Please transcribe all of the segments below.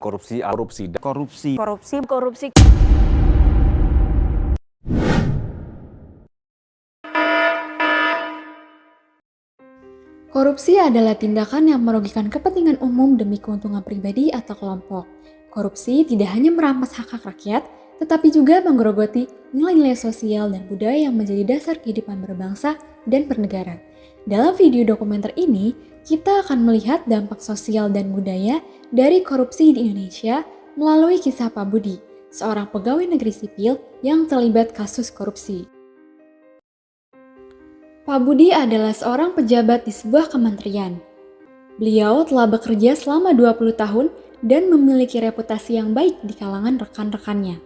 Korupsi. Korupsi adalah tindakan yang merugikan kepentingan umum demi keuntungan pribadi atau kelompok. Korupsi tidak hanya merampas hak-hak rakyat, tetapi juga menggerogoti nilai-nilai sosial dan budaya yang menjadi dasar kehidupan berbangsa dan bernegara. Dalam video dokumenter ini, kita akan melihat dampak sosial dan budaya dari korupsi di Indonesia melalui kisah Pak Budi, seorang pegawai negeri sipil yang terlibat kasus korupsi. Pak Budi adalah seorang pejabat di sebuah kementerian. Beliau telah bekerja selama 20 tahun dan memiliki reputasi yang baik di kalangan rekan-rekannya.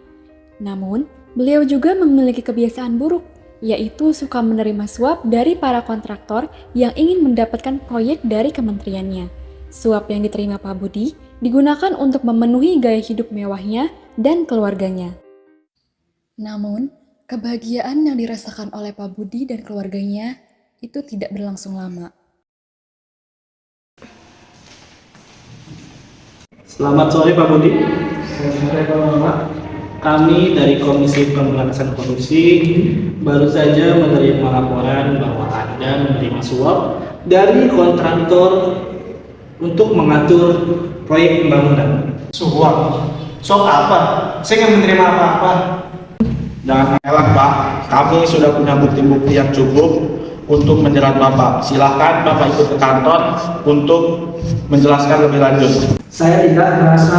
Namun, beliau juga memiliki kebiasaan buruk, yaitu suka menerima suap dari para kontraktor yang ingin mendapatkan proyek dari kementeriannya. Suap yang diterima Pak Budi digunakan untuk memenuhi gaya hidup mewahnya dan keluarganya. Namun, kebahagiaan yang dirasakan oleh Pak Budi dan keluarganya itu tidak berlangsung lama. Selamat sore Pak Budi. Selamat sore Pak Muhammad. Kami dari Komisi Pemberantasan Korupsi baru saja menerima laporan bahwa Anda menerima suap dari kontraktor untuk mengatur proyek pembangunan. Suap? Suap apa? Saya nggak menerima apa-apa. Jangan elak Pak, kami sudah punya bukti-bukti yang cukup untuk menjerat Bapak. Silahkan Bapak ikut ke kantor untuk menjelaskan lebih lanjut. Saya tidak merasa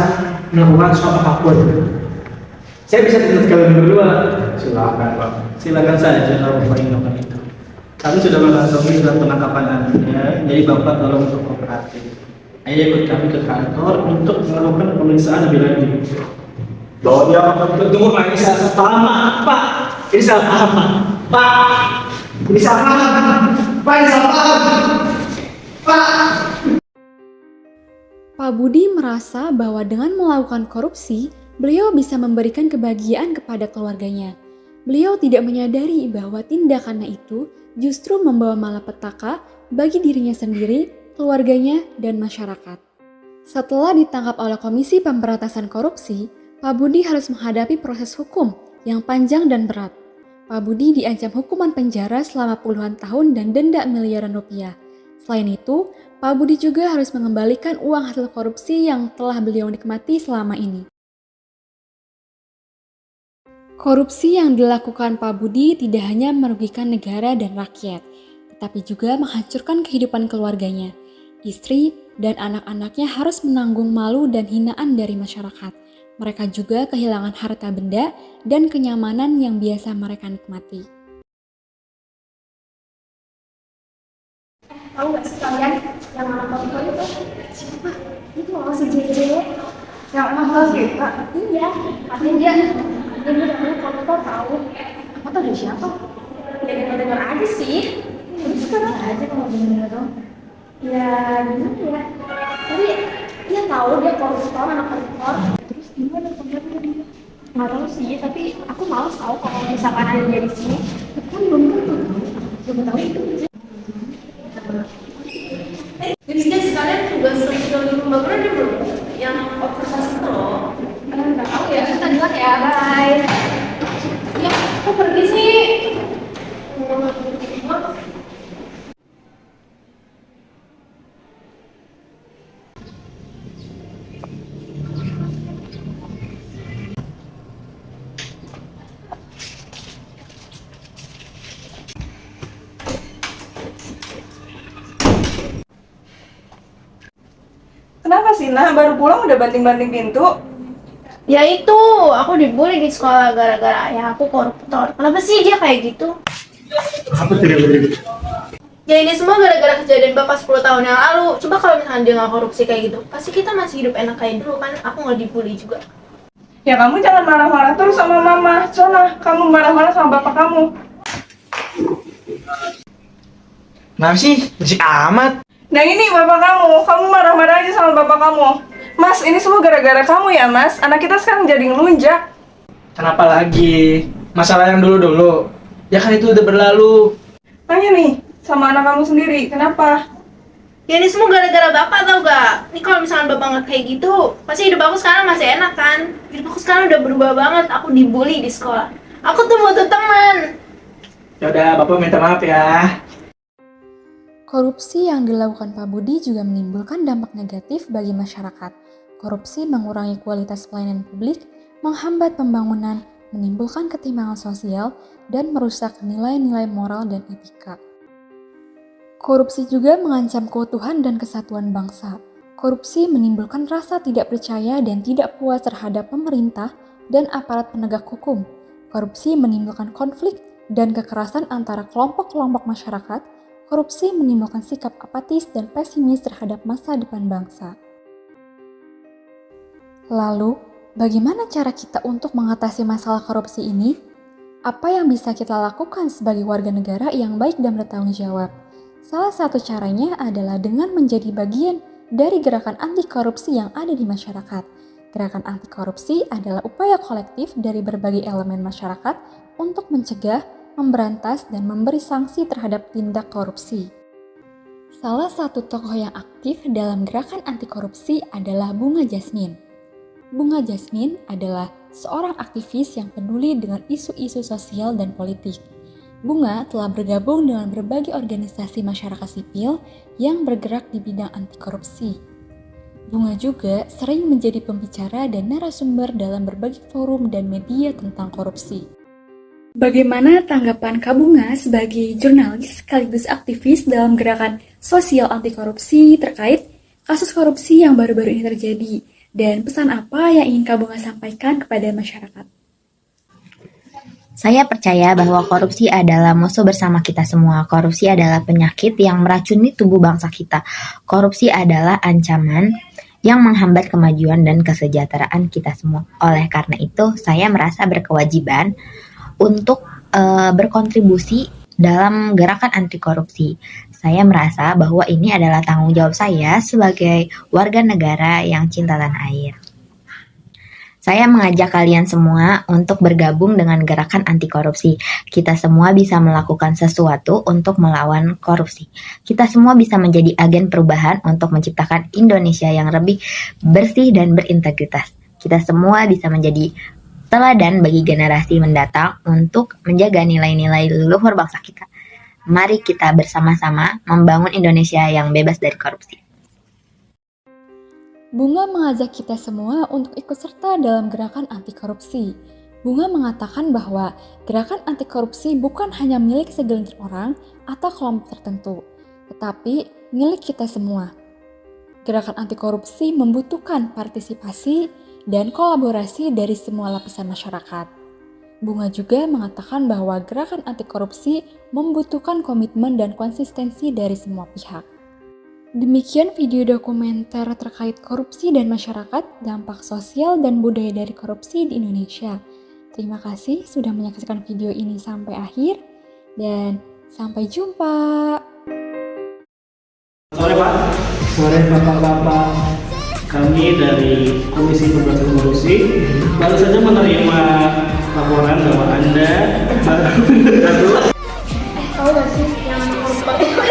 melakukan suap apapun. Saya bisa tuntut kalian berdua. Silahkan Pak. Silakan saja kalau Bapak ingin melakukan itu. Kami sudah mengantongi surat penangkapan Anda, jadi Bapak tolong untuk kooperatif. Ayo ikut kami ke kantor untuk melakukan pemeriksaan lebih lanjut. Bahwa dia Tunggu Pak, ini salah paham Pak. Ini salah paham Pak. Ini salah paham Pak. Ini salah paham Pak. Pak Budi merasa bahwa dengan melakukan korupsi, beliau bisa memberikan kebahagiaan kepada keluarganya. Beliau tidak menyadari bahwa tindakannya itu justru membawa malapetaka bagi dirinya sendiri, keluarganya, dan masyarakat. Setelah ditangkap oleh Komisi Pemberantasan Korupsi, Pak Budi harus menghadapi proses hukum yang panjang dan berat. Pak Budi diancam hukuman penjara selama puluhan tahun dan denda miliaran rupiah. Selain itu, Pak Budi juga harus mengembalikan uang hasil korupsi yang telah beliau nikmati selama ini. Korupsi yang dilakukan Pak Budi tidak hanya merugikan negara dan rakyat, tetapi juga menghancurkan kehidupan keluarganya. Istri dan anak-anaknya harus menanggung malu dan hinaan dari masyarakat. Mereka juga kehilangan harta benda dan kenyamanan yang biasa mereka nikmati. Tahu nggak sih kalian yang anak koruptor itu siapa? Itu loh si JJ yang mahal kita. Iya, katanya dia namanya koruptor tahu. Apa tuh dari siapa? Ya dengar aja sih. Terus sekarang aja kalau bener dong. Ya gimana ya? Tapi dia tahu dia koruptor, anak koruptor. Terus gimana kabarnya dia? Nggak tahu sih, tapi aku malas tahu kalau misalkan ada dia di sini. Kan belum tentu, belum tahu itu. Jadi sekalian tugas sosial di pembangunan dia belum yang observasi itu loh. Nggak tahu ya, kita duluan ya, bye. Ya, kok pergi sih? Kenapa sih, Nah? Baru pulang udah banting-banting pintu? Ya itu, aku dibully di sekolah gara-gara ayah aku koruptor. Kenapa sih dia kayak gitu? Apa tidak? Ya ini semua gara-gara kejadian bapak 10 tahun yang lalu. Coba kalau misalnya dia nggak korupsi kayak gitu, pasti kita masih hidup enak kayak dulu kan? Aku nggak dibully juga. Ya kamu jangan marah-marah terus sama mama. Soalnya kamu marah-marah sama bapak kamu. Kenapa sih? Berisik amat. Nah ini bapak kamu marah-marah aja sama bapak kamu. Mas, ini semua gara-gara kamu ya mas. Anak kita sekarang jadi ngelunjak. Kenapa lagi? Masalah yang dulu-dulu. Ya kan itu udah berlalu. Tanya nih, sama anak kamu sendiri, kenapa? Ya ini semua gara-gara bapak tau gak? Nih kalau misalkan bapak nggak kayak gitu, pasti hidup aku sekarang masih enak kan? Hidup aku sekarang udah berubah banget, aku dibully di sekolah. Aku tuh butuh teman. Yaudah, Bapak minta maaf ya. Korupsi yang dilakukan Pak Budi juga menimbulkan dampak negatif bagi masyarakat. Korupsi mengurangi kualitas pelayanan publik, menghambat pembangunan, menimbulkan ketimpangan sosial, dan merusak nilai-nilai moral dan etika. Korupsi juga mengancam keutuhan dan kesatuan bangsa. Korupsi menimbulkan rasa tidak percaya dan tidak puas terhadap pemerintah dan aparat penegak hukum. Korupsi menimbulkan konflik dan kekerasan antara kelompok-kelompok masyarakat. Korupsi menimbulkan sikap apatis dan pesimis terhadap masa depan bangsa. Lalu, bagaimana cara kita untuk mengatasi masalah korupsi ini? Apa yang bisa kita lakukan sebagai warga negara yang baik dan bertanggung jawab? Salah satu caranya adalah dengan menjadi bagian dari gerakan anti korupsi yang ada di masyarakat. Gerakan anti korupsi adalah upaya kolektif dari berbagai elemen masyarakat untuk mencegah, memberantas, dan memberi sanksi terhadap tindak korupsi. Salah satu tokoh yang aktif dalam gerakan anti korupsi adalah Bunga Jasmine. Bunga Jasmine adalah seorang aktivis yang peduli dengan isu-isu sosial dan politik. Bunga telah bergabung dengan berbagai organisasi masyarakat sipil yang bergerak di bidang anti korupsi. Bunga juga sering menjadi pembicara dan narasumber dalam berbagai forum dan media tentang korupsi. Bagaimana tanggapan Kak Bunga sebagai jurnalis sekaligus aktivis dalam gerakan sosial anti korupsi terkait kasus korupsi yang baru-baru ini terjadi? Dan pesan apa yang ingin Kak Bunga sampaikan kepada masyarakat? Saya percaya bahwa korupsi adalah musuh bersama kita semua. Korupsi adalah penyakit yang meracuni tubuh bangsa kita. Korupsi adalah ancaman yang menghambat kemajuan dan kesejahteraan kita semua. Oleh karena itu, saya merasa berkewajiban untuk berkontribusi dalam gerakan anti korupsi. Saya merasa bahwa ini adalah tanggung jawab saya sebagai warga negara yang cinta tanah air. Saya mengajak kalian semua untuk bergabung dengan gerakan anti korupsi. Kita semua bisa melakukan sesuatu untuk melawan korupsi. Kita semua bisa menjadi agen perubahan untuk menciptakan Indonesia yang lebih bersih dan berintegritas. Kita semua bisa menjadi teladan bagi generasi mendatang untuk menjaga nilai-nilai leluhur bangsa kita. Mari kita bersama-sama membangun Indonesia yang bebas dari korupsi. Bunga mengajak kita semua untuk ikut serta dalam gerakan anti korupsi. Bunga mengatakan bahwa gerakan anti korupsi bukan hanya milik segelintir orang atau kelompok tertentu, tetapi milik kita semua. Gerakan anti korupsi membutuhkan partisipasi dan kolaborasi dari semua lapisan masyarakat. Bunga juga mengatakan bahwa gerakan anti korupsi membutuhkan komitmen dan konsistensi dari semua pihak. Demikian video dokumenter terkait korupsi dan masyarakat, dampak sosial dan budaya dari korupsi di Indonesia. Terima kasih sudah menyaksikan video ini sampai akhir, dan sampai jumpa. Sore Pak. Sore Bapak-Bapak. Kami dari Komisi Pemberantasan Korupsi baru saja menerima laporan bahwa Anda baru Tahu gak sih yang koruptor itu?